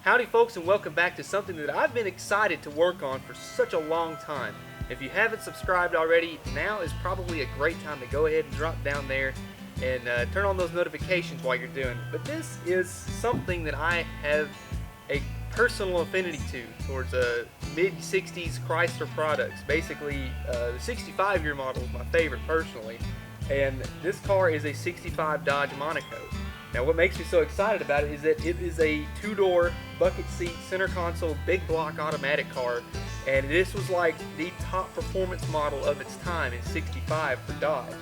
Howdy folks, and welcome back to something that I've been excited to work on for such a long time. If you haven't subscribed already, now is probably a great time to go ahead and drop down there and turn on those notifications while you're doing it. But this is something that I have a personal affinity towards mid-60s Chrysler products. Basically, the 65-year model is my favorite personally, and this car is a 65 Dodge Monaco. Now what makes me so excited about it is that it is a two-door, bucket seat, center console, big block automatic car, and this was like the top performance model of its time in 65 for Dodge.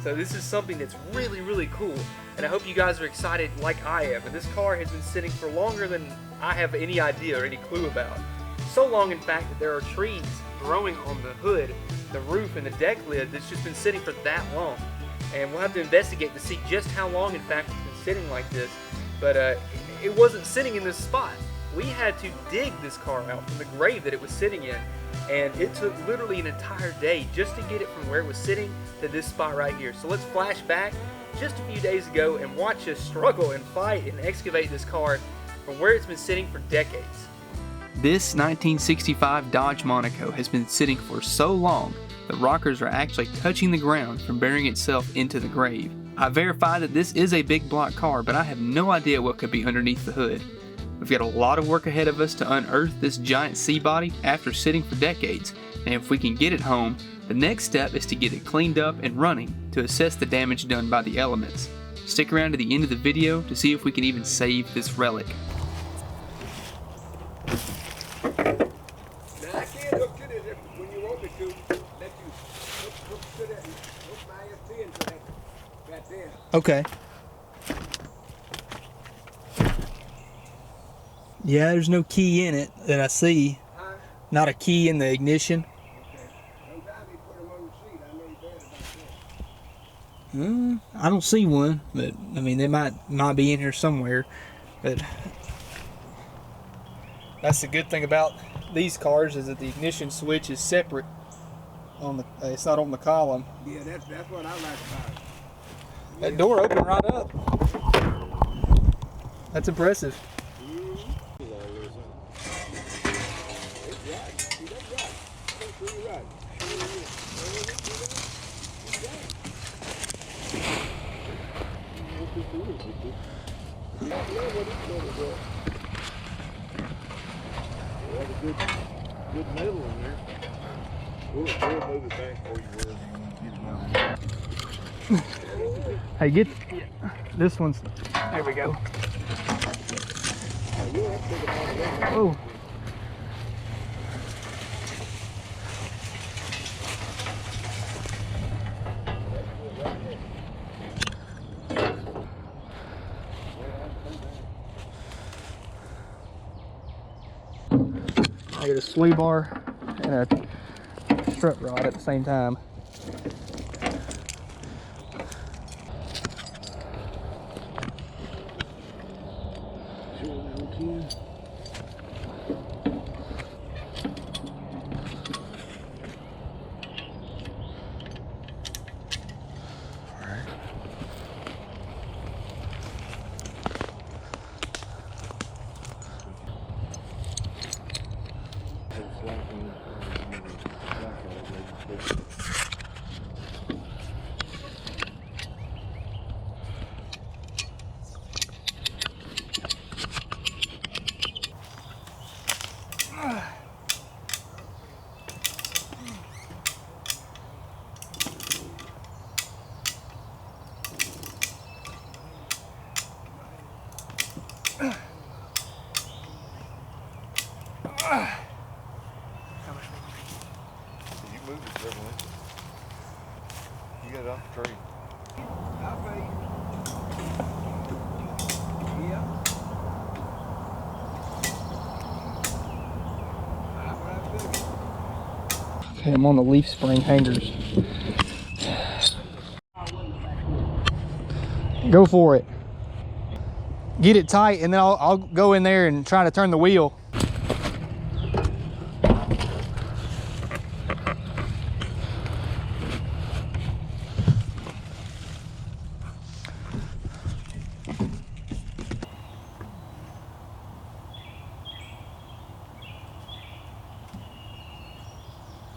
So this is something that's really, really cool, and I hope you guys are excited like I am. And this car has been sitting for longer than I have any idea or any clue about. So long, in fact, that there are trees growing on the hood, the roof, and the deck lid that's just been sitting for that long. And we'll have to investigate to see just how long, in fact, it's been sitting like this. But it wasn't sitting in this spot. We had to dig this car out from the grave that it was sitting in, and it took literally an entire day just to get it from where it was sitting to this spot right here. So let's flash back just a few days ago and watch us struggle and fight and excavate this car from where it's been sitting for decades. This 1965 Dodge Monaco has been sitting for so long, the rockers are actually touching the ground from burying itself into the grave. I verified that this is a big block car, but I have no idea what could be underneath the hood. We've got a lot of work ahead of us to unearth this giant C-body after sitting for decades, and if we can get it home, the next step is to get it cleaned up and running to assess the damage done by the elements. Stick around to the end of the video to see if we can even save this relic. Okay. Yeah, there's no key in it that I see. Not a key in the ignition. I don't see one, but I mean they might be in here somewhere. But that's the good thing about these cars is that the ignition switch is separate. On the it's not on the column. Yeah, that's what I like about it. That door opened right up. That's impressive. Good metal in there. We'll move it back for you. Hey, get this one's. There we go. Oh. I get a sway bar and a strut rod at the same time. You moved it several inches. You got it off the tree. Okay, I'm on the leaf spring hangers. Go for it. Get it tight, and then I'll go in there and try to turn the wheel.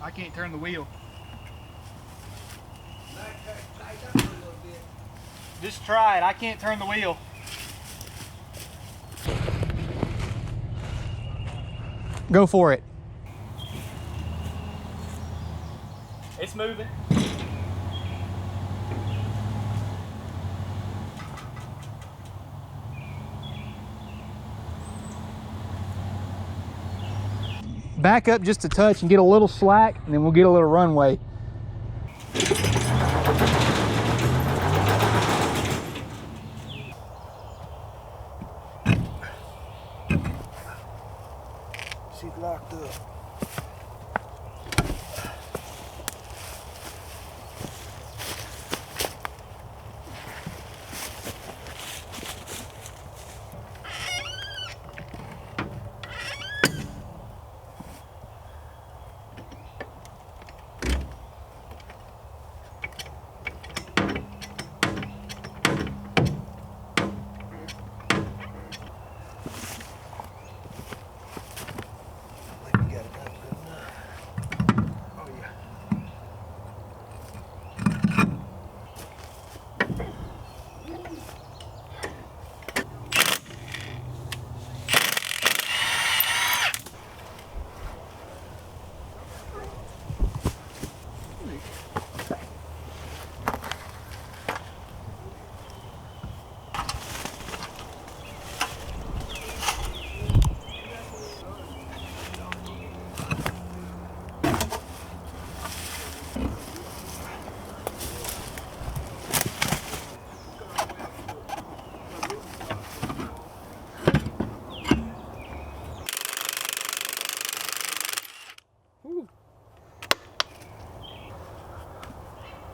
I can't turn the wheel. Just try it. I can't turn the wheel. Go for it. It's moving. Back up just a touch and get a little slack, and then we'll get a little runway. She's locked up.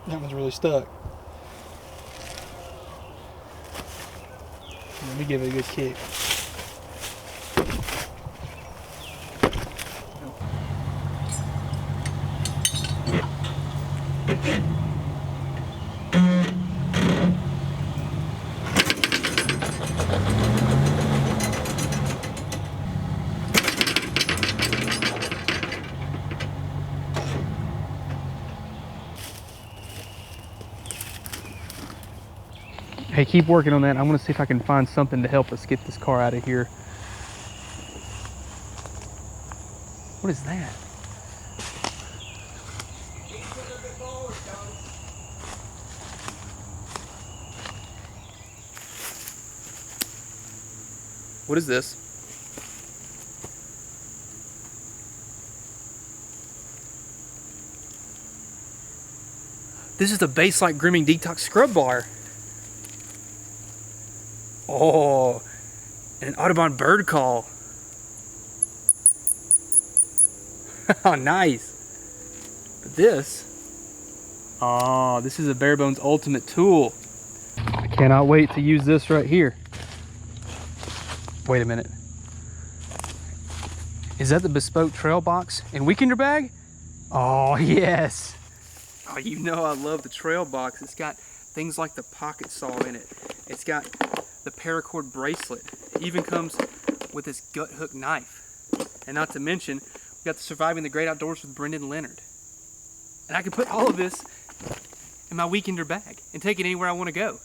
That one's really stuck. Let me give it a good kick. Hey, keep working on that. I want to see if I can find something to help us get this car out of here. What is that? What is this? This is the Baselite Grooming Detox Scrub Bar. Oh, an Audubon bird call. Oh, nice. But this, oh, this is a Bare Bones Ultimate Tool. I cannot wait to use this right here. Wait a minute. Is that the Bespoke Trail Box and Weekender Bag? Oh, yes. Oh, you know I love the Trail Box. It's got things like the pocket saw in it. It's got the paracord bracelet. It even comes with this gut hook knife. And not to mention, we got the Surviving the Great Outdoors with Brendan Leonard. And I can put all of this in my Weekender bag and take it anywhere I want to go.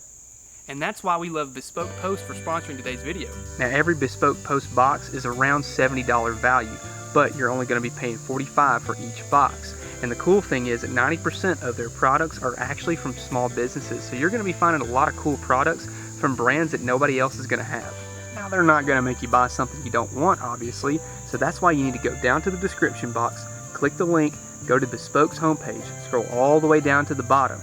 And that's why we love Bespoke Post for sponsoring today's video. Now, every Bespoke Post box is around $70 value, but you're only going to be paying $45 for each box. And the cool thing is that 90% of their products are actually from small businesses. So you're going to be finding a lot of cool products from brands that nobody else is going to have. Now, they're not going to make you buy something you don't want, obviously. So that's why you need to go down to the description box, click the link, go to Bespoke's homepage, scroll all the way down to the bottom,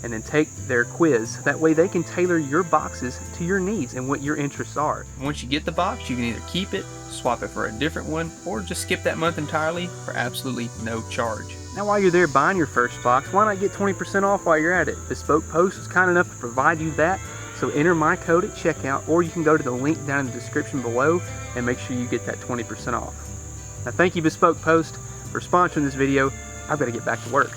and then take their quiz. That way they can tailor your boxes to your needs and what your interests are. Once you get the box, you can either keep it, swap it for a different one, or just skip that month entirely for absolutely no charge. Now, while you're there buying your first box, why not get 20% off while you're at it? Bespoke Post is kind enough to provide you that, so enter my code at checkout, or you can go to the link down in the description below and make sure you get that 20% off. Now, thank you, Bespoke Post, for sponsoring this video. I've got to get back to work.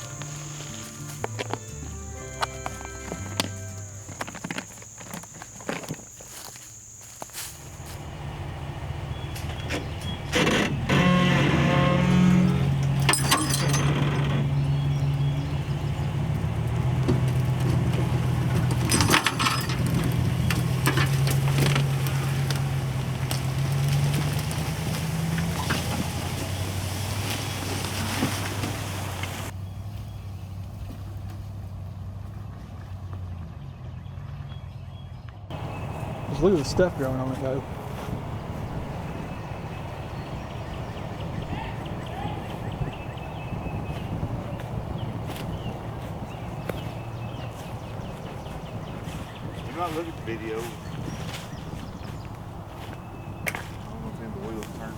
Look at the stuff growing on it though. You might look at the video. I don't know if the wheels turn.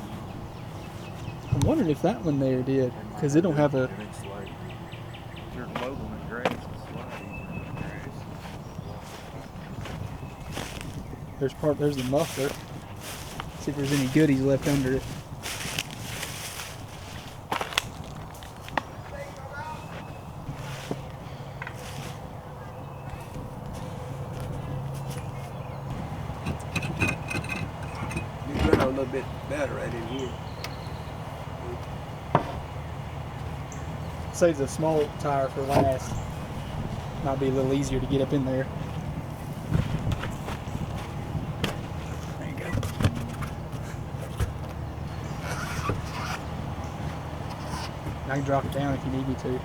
I'm wondering if that one there did, because it don't have a. And it's like, if you're low on the grass, it's slide easier on the grass. There's the muffler. See if there's any goodies left under it. You run a little bit better right in here. Saves a small tire for last. Might be a little easier to get up in there. There you go. I can drop it down if you need me to.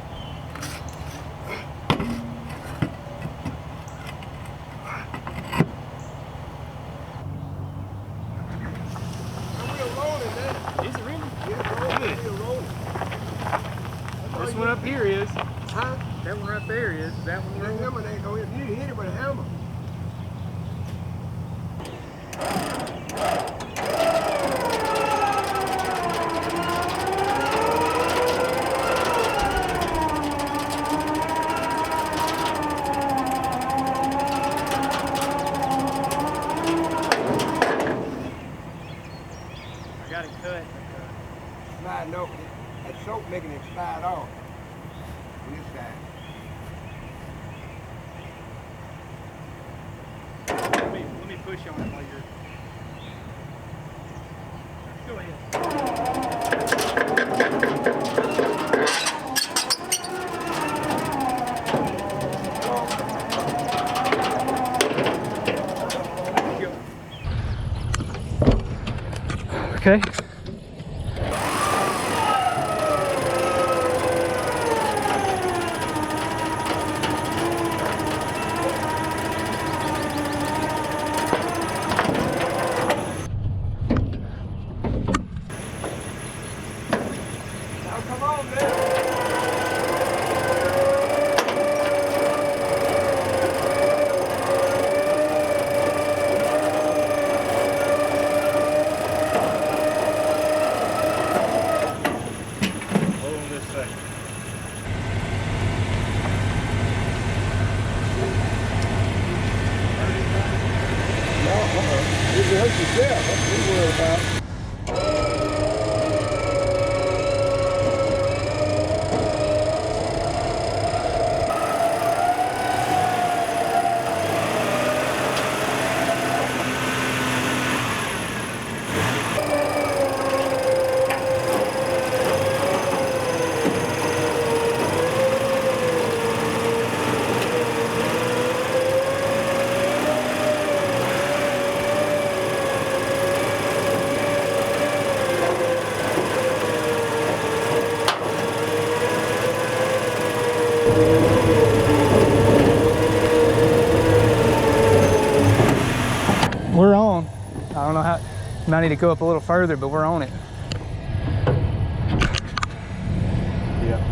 Is it really? Yeah, you're rolling. This one up here is. Huh? That one right there is. That one The rolling? hammer ain't going in. You hit it with a hammer. I got it cut. Sliding over it. That soap making it slide off. This side. Let me push on it while you're. Go ahead. Okay. Now come on, man. Hold on just a second. You can hurt yourself. That's what we're worried about. We're on. I don't know how. Might need to go up a little further, but we're on it. Yeah.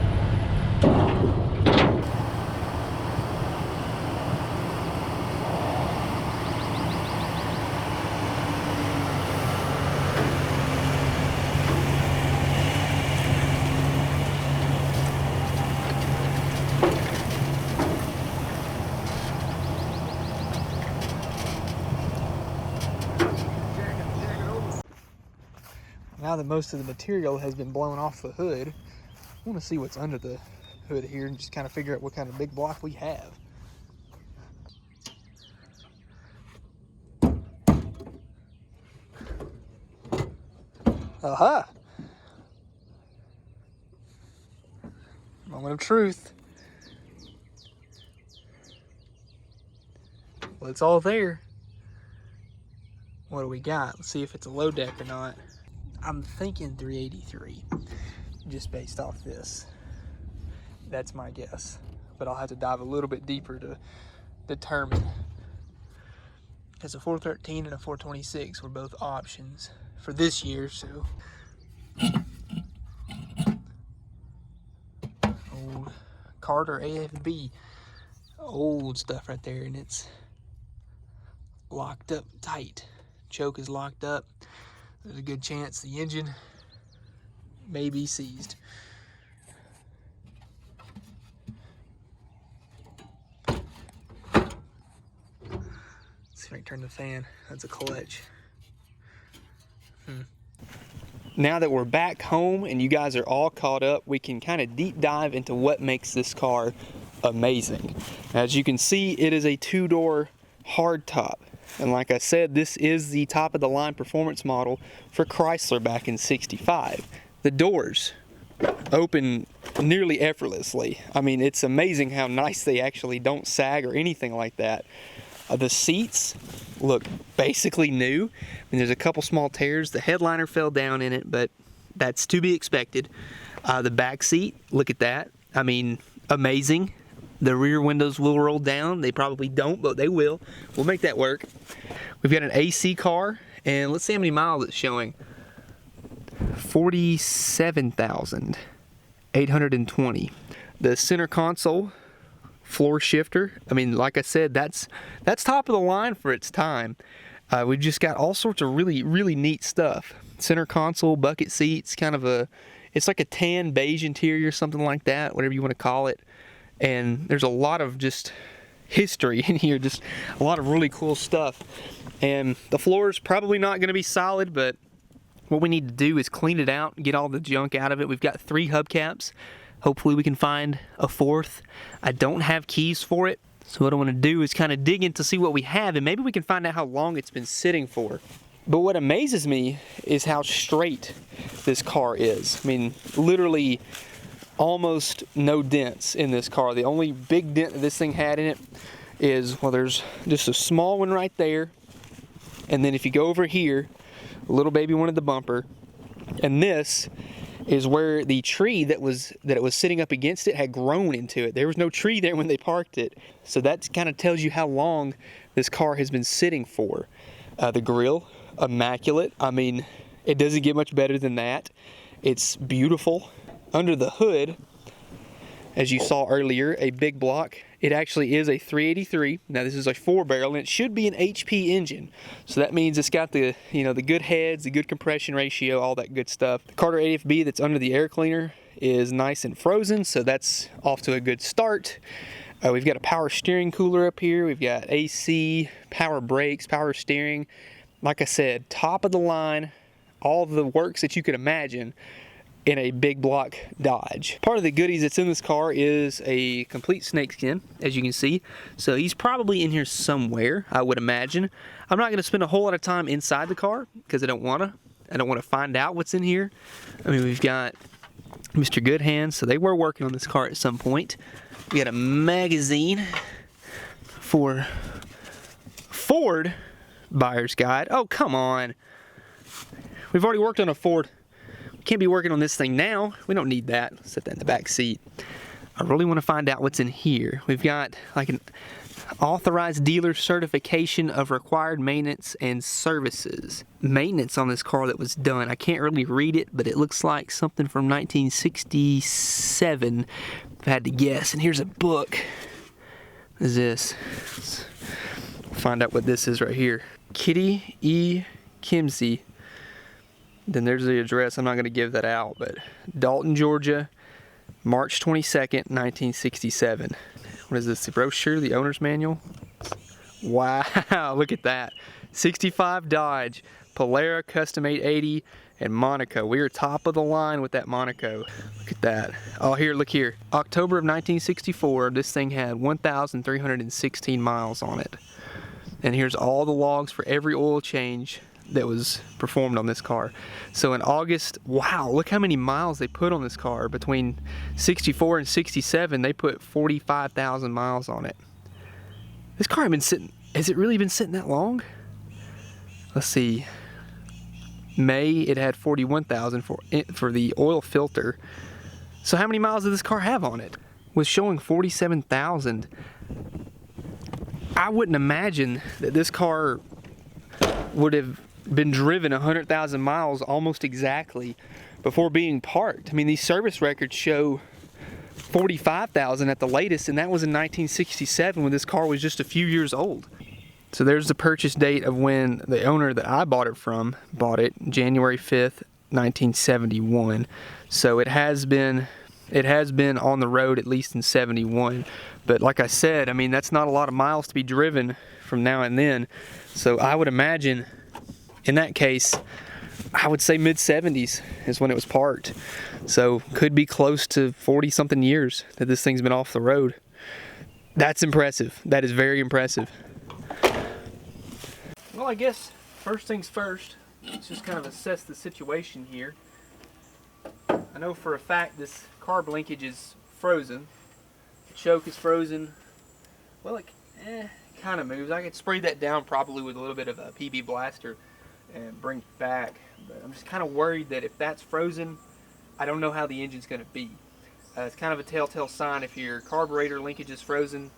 Now that most of the material has been blown off the hood, I want to see what's under the hood here and just kind of figure out what kind of big block we have. Aha! Moment of truth. Well, it's all there. What do we got? Let's see if it's a low deck or not. I'm thinking 383, just based off this. That's my guess. But I'll have to dive a little bit deeper to determine. because a 413 and a 426 were both options for this year, so. Old Carter AFB, old stuff right there, and it's locked up tight. Choke is locked up. There's a good chance the engine may be seized. See if I can turn the fan. That's a clutch. Now that we're back home and you guys are all caught up, we can kind of deep dive into what makes this car amazing. As you can see, it is a two-door hardtop. And like I said, this is the top of the line performance model for Chrysler back in '65. The doors open nearly effortlessly. I mean, it's amazing how nice they actually don't sag or anything like that. The seats look basically new. I mean, there's a couple small tears. The headliner fell down in it, but that's to be expected. The back seat, look at that. I mean, amazing. The rear windows will roll down. They probably don't, but they will. We'll make that work. We've got an AC car, and let's see how many miles it's showing. 47,820. The center console, floor shifter. I mean, like I said, that's top of the line for its time. We've just got all sorts of really neat stuff. Center console, bucket seats, kind of it's like a tan beige interior, something like that, whatever you want to call it. And there's a lot of just history in here, just a lot of really cool stuff. And the floor is probably not going to be solid, but what we need to do is clean it out, get all the junk out of it. We've got 3 hubcaps. Hopefully we can find a 4th. I don't have keys for it, so what I want to do is kind of dig in to see what we have, and maybe we can find out how long it's been sitting for. But what amazes me is how straight this car is. I mean, literally almost no dents in this car. The only big dent that this thing had in it is, well, there's just a small one right there, and then if you go over here, a little baby one at the bumper, and this is where the tree that it was sitting up against it had grown into it. There was no tree there when they parked it. So that kind of tells you how long this car has been sitting for. The grille, immaculate. I mean, it doesn't get much better than that. It's beautiful. Under the hood, as you saw earlier, a big block. It actually is a 383. Now this is a 4-barrel, and it should be an HP engine. So that means it's got the, the good heads, the good compression ratio, all that good stuff. The Carter AFB that's under the air cleaner is nice and frozen, so that's off to a good start. We've got a power steering cooler up here. We've got AC, power brakes, power steering. Like I said, top of the line, all the works that you could imagine in a big block Dodge. Part of the goodies that's in this car is a complete snakeskin, as you can see. So he's probably in here somewhere, I would imagine. I'm not gonna spend a whole lot of time inside the car because I don't wanna find out what's in here. I mean, we've got Mr. Goodhands, so they were working on this car at some point. We got a magazine for Ford Buyer's Guide. Oh, come on. We've already worked on a Ford. Can't be working on this thing now. We don't need that. Set that in the back seat. I really want to find out what's in here. We've got like an authorized dealer certification of required maintenance and services. Maintenance on this car that was done. I can't really read it, but it looks like something from 1967, if I had to guess. And here's a book. What is this? Let's find out what this is right here. Kitty E. Kimsey. Then there's the address. I'm not going to give that out, but Dalton, Georgia, March 22nd, 1967. What is this, the brochure, the owner's manual? Wow, look at that. 65 Dodge, Polara Custom 880, and Monaco. We are top of the line with that Monaco. Look at that. Oh, here, look here. October of 1964, this thing had 1,316 miles on it. And here's all the logs for every oil change that was performed on this car. So in August, wow, look how many miles they put on this car. Between 64 and 67, they put 45,000 miles on it. This car had been sitting, has it really been sitting that long? Let's see. May, it had 41,000 for the oil filter. So how many miles did this car have on it? It was showing 47,000. I wouldn't imagine that this car would have been driven 100,000 miles almost exactly before being parked. I mean, these service records show 45,000 at the latest, and that was in 1967 when this car was just a few years old. So there's the purchase date of when the owner that I bought it from bought it, January 5th, 1971. So it has been on the road at least in 71. But like I said, I mean, that's not a lot of miles to be driven from now and then. So I would imagine in that case, I would say mid-70s is when it was parked. So could be close to 40 something years that this thing's been off the road. That's impressive. That is very impressive. Well, I guess first things first, let's just kind of assess the situation here. I know for a fact this carb linkage is frozen. The choke is frozen. Well, it kind of moves. I could spray that down probably with a little bit of a PB blaster and bring it back. But I'm just kind of worried that if that's frozen, I don't know how the engine's going to be. It's kind of a telltale sign if your carburetor linkage is frozen.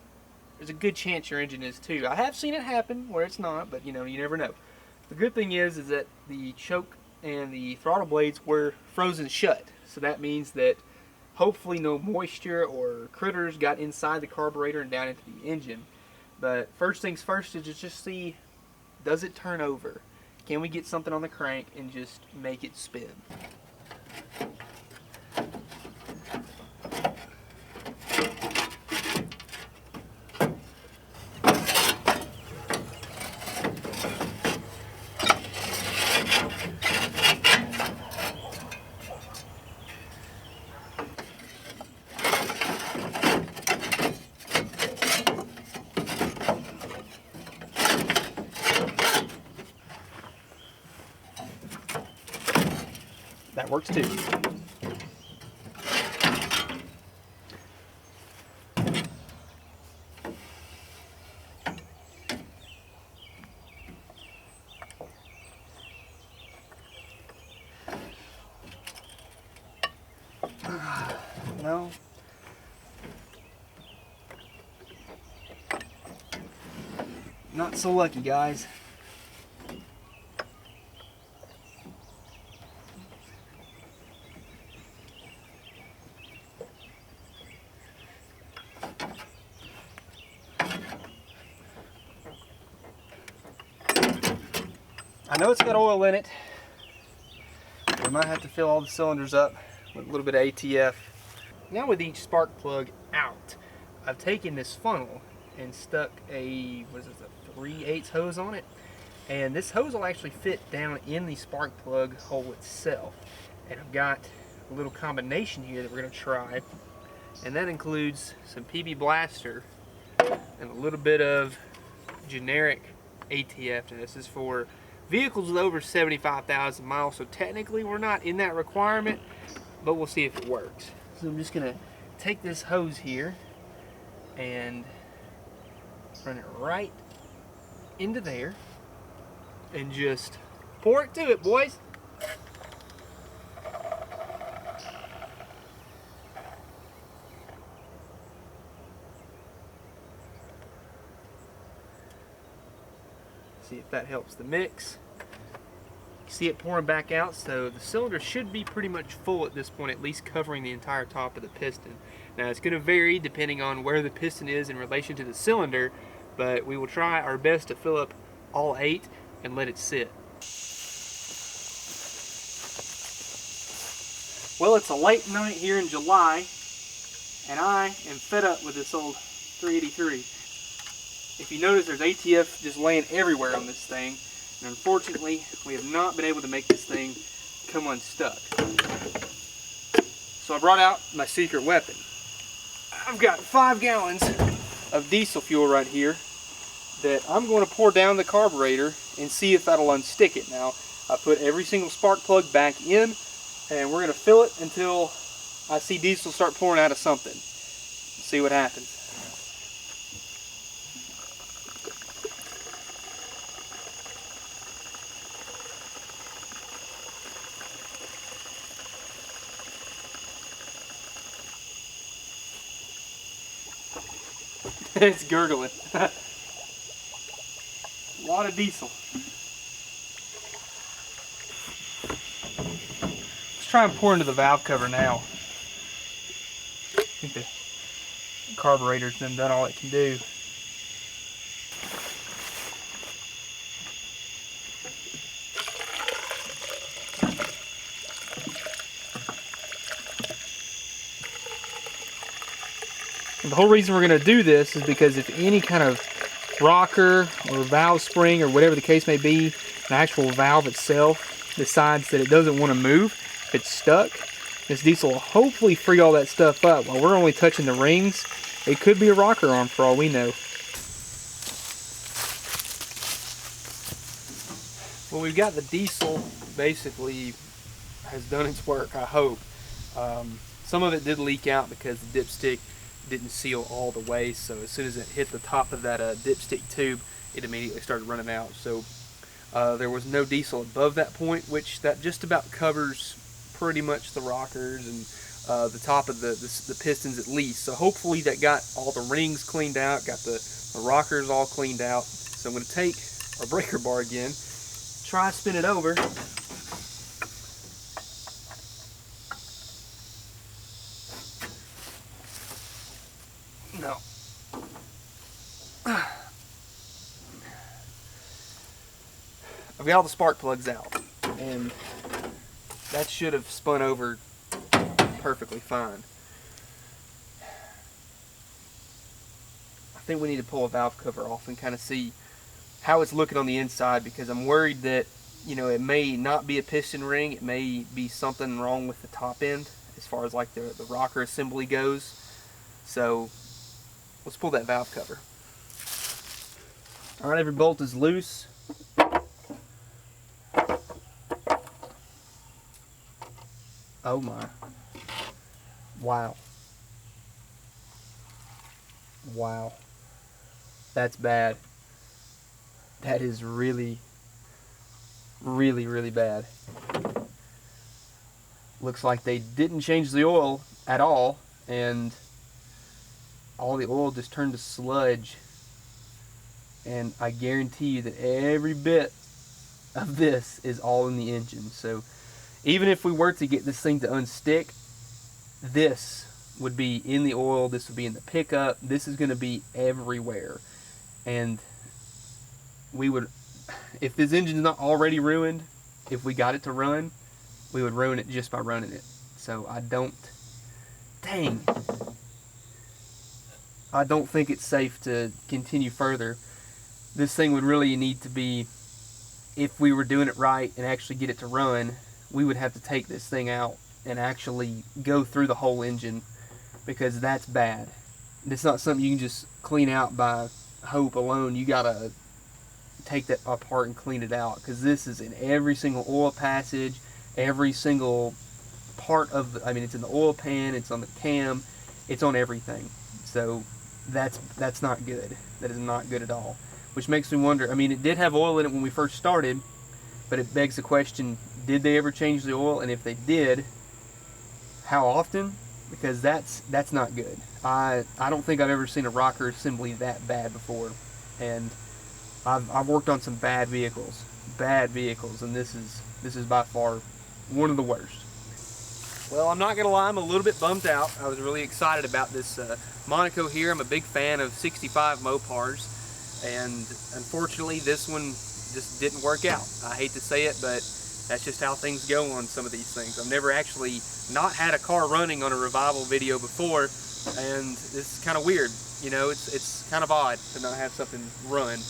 There's a good chance your engine is too. I have seen it happen where it's not, but you know, you never know. The good thing is that the choke and the throttle blades were frozen shut. So that means that hopefully no moisture or critters got inside the carburetor and down into the engine. But first things first is just see, does it turn over? Can we get something on the crank and just make it spin? That works too. No. Not so lucky, guys. I know it's got oil in it. We might have to fill all the cylinders up with a little bit of ATF. Now with each spark plug out, I've taken this funnel and stuck a 3/8 hose on it. And this hose will actually fit down in the spark plug hole itself. And I've got a little combination here that we're going to try. And that includes some PB Blaster and a little bit of generic ATF. And this is for vehicles with over 75,000 miles, so technically we're not in that requirement, but we'll see if it works. So I'm just gonna take this hose here and run it right into there and just pour it to it, boys. See if that helps the mix. You see it pouring back out, so the cylinder should be pretty much full at this point, at least covering the entire top of the piston. Now it's going to vary depending on where the piston is in relation to the cylinder, but we will try our best to fill up all 8 and let it sit. Well, it's a late night here in July, and I am fed up with this old 383. If you notice, there's ATF just laying everywhere on this thing, and unfortunately we have not been able to make this thing come unstuck. So I brought out my secret weapon. I've got 5 gallons of diesel fuel right here that I'm going to pour down the carburetor and see if that'll unstick it. Now, I put every single spark plug back in, and we're going to fill it until I see diesel start pouring out of something. See what happens. It's gurgling. A lot of diesel. try and pour into the valve cover now. I think the carburetor's done all it can do. And the whole reason we're going to do this is because if any kind of rocker or valve spring or whatever the case may be, the actual valve itself decides that it doesn't want to move, if it's stuck, this diesel will hopefully free all that stuff up. While we're only touching the rings, it could be a rocker arm for all we know. Well, we've got the diesel basically has done its work, I hope. Some of it did leak out because the dipstick didn't seal all the way, so as soon as it hit the top of that dipstick tube, it immediately started running out. So there was no diesel above that point, which that just about covers pretty much the rockers and the top of the pistons at least. So hopefully that got all the rings cleaned out, got the rockers all cleaned out. So I'm going to take our breaker bar again, try spin it over. No. I've got all the spark plugs out, and that should have spun over perfectly fine. I think we need to pull a valve cover off and kind of see how it's looking on the inside, because I'm worried that, you know, it may not be a piston ring, it may be something wrong with the top end as far as like the rocker assembly goes. So let's pull that valve cover. All right, every bolt is loose. Oh my. Wow. Wow. That's bad. That is really, really, really bad. Looks like they didn't change the oil at all, and all the oil just turned to sludge. And I guarantee you that every bit of this is all in the engine. So even if we were to get this thing to unstick, this would be in the oil, this would be in the pickup, this is going to be everywhere. And we would, if this engine's not already ruined, if we got it to run, we would ruin it just by running it. So I don't think it's safe to continue further. This thing would really need to be, if we were doing it right and actually get it to run, we would have to take this thing out and actually go through the whole engine, because that's bad. It's not something you can just clean out by hope alone. You gotta take that apart and clean it out, because this is in every single oil passage, every single part of the, I mean, it's in the oil pan, it's on the cam, it's on everything. So that's not good. That is not good at all. Which makes me wonder, I mean, it did have oil in it when we first started, but it begs the question, did they ever change the oil? And if they did, how often? Because that's not good. I don't think I've ever seen a rocker assembly that bad before. And I've worked on some bad vehicles, and this is by far one of the worst. Well, I'm not gonna lie, I'm a little bit bummed out. I was really excited about this Monaco here. I'm a big fan of 65 Mopars, and unfortunately this one just didn't work out. I hate to say it, but that's just how things go on some of these things. I've never actually not had a car running on a revival video before, and this is kind of weird. You know, it's kind of odd to not have something run,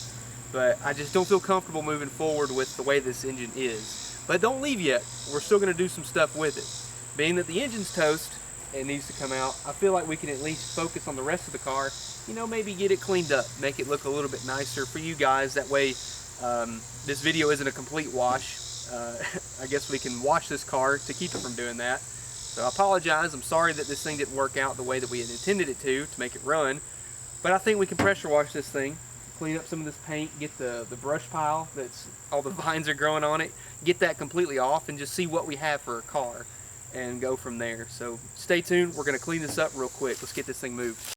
but I just don't feel comfortable moving forward with the way this engine is. But don't leave yet. We're still going to do some stuff with it. Being that the engine's toast and needs to come out, I feel like we can at least focus on the rest of the car. You know, maybe get it cleaned up, make it look a little bit nicer for you guys. That way, this video isn't a complete wash. I guess we can wash this car to keep it from doing that. So I apologize. I'm sorry that this thing didn't work out the way that we had intended it to make it run. But I think we can pressure wash this thing, clean up some of this paint, get the brush pile that's all the vines are growing on it, get that completely off, and just see what we have for a car and go from there. So stay tuned. We're going to clean this up real quick. Let's get this thing moved.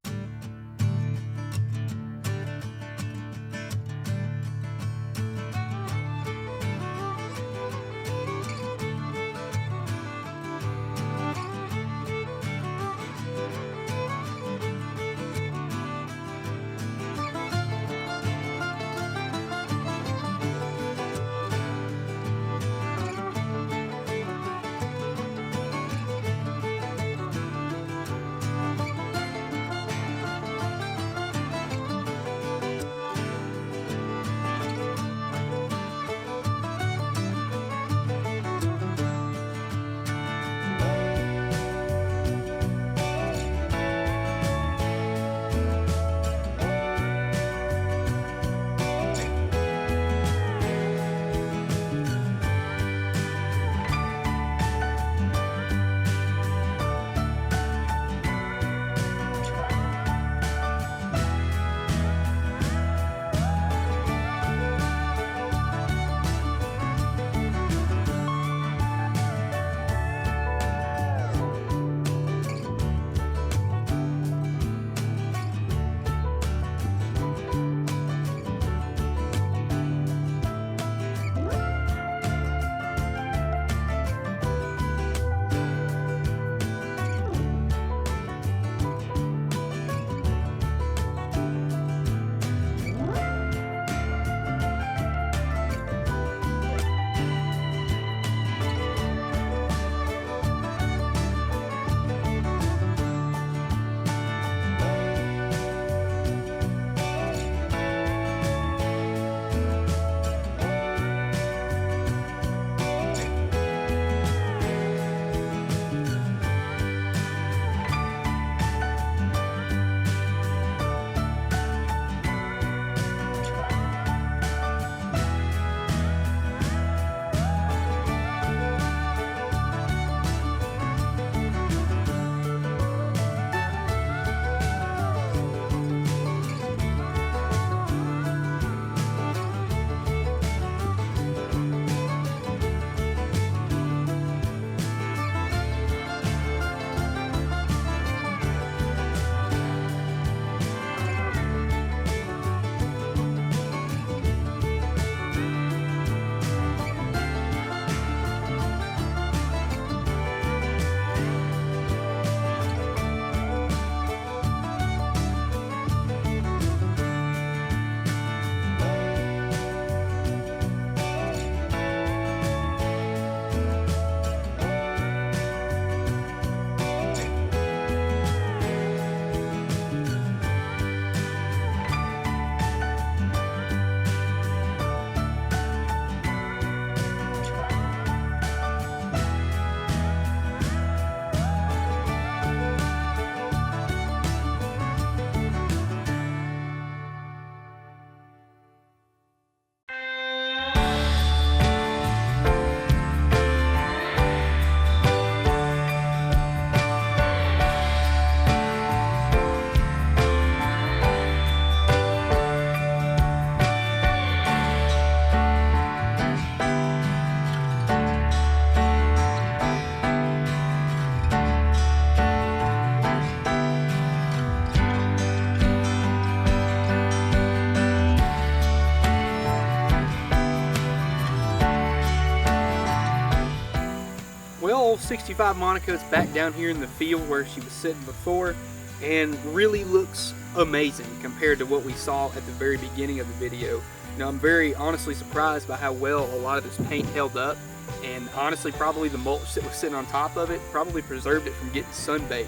Well, old 65 Monaco is back down here in the field where she was sitting before, and really looks amazing compared to what we saw at the very beginning of the video. Now, I'm very honestly surprised by how well a lot of this paint held up, and honestly probably the mulch that was sitting on top of it probably preserved it from getting sunbaked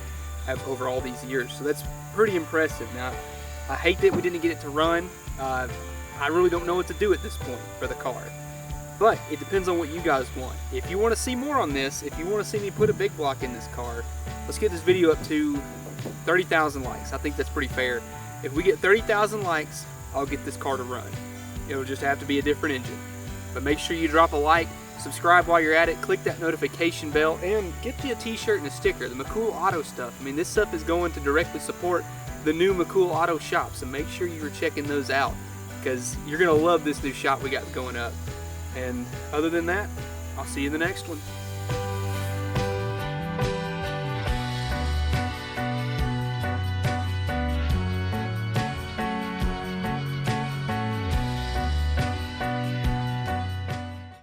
over all these years. So that's pretty impressive. Now, I hate that we didn't get it to run. I really don't know what to do at this point for the car. But it depends on what you guys want. If you want to see more on this, if you want to see me put a big block in this car, let's get this video up to 30,000 likes. I think that's pretty fair. If we get 30,000 likes, I'll get this car to run. It'll just have to be a different engine. But make sure you drop a like, subscribe while you're at it, click that notification bell, and get you a t-shirt and a sticker. The McCool Auto stuff. I mean, this stuff is going to directly support the new McCool Auto shop, so make sure you're checking those out, because you're going to love this new shop we got going up. And other than that, I'll see you in the next one.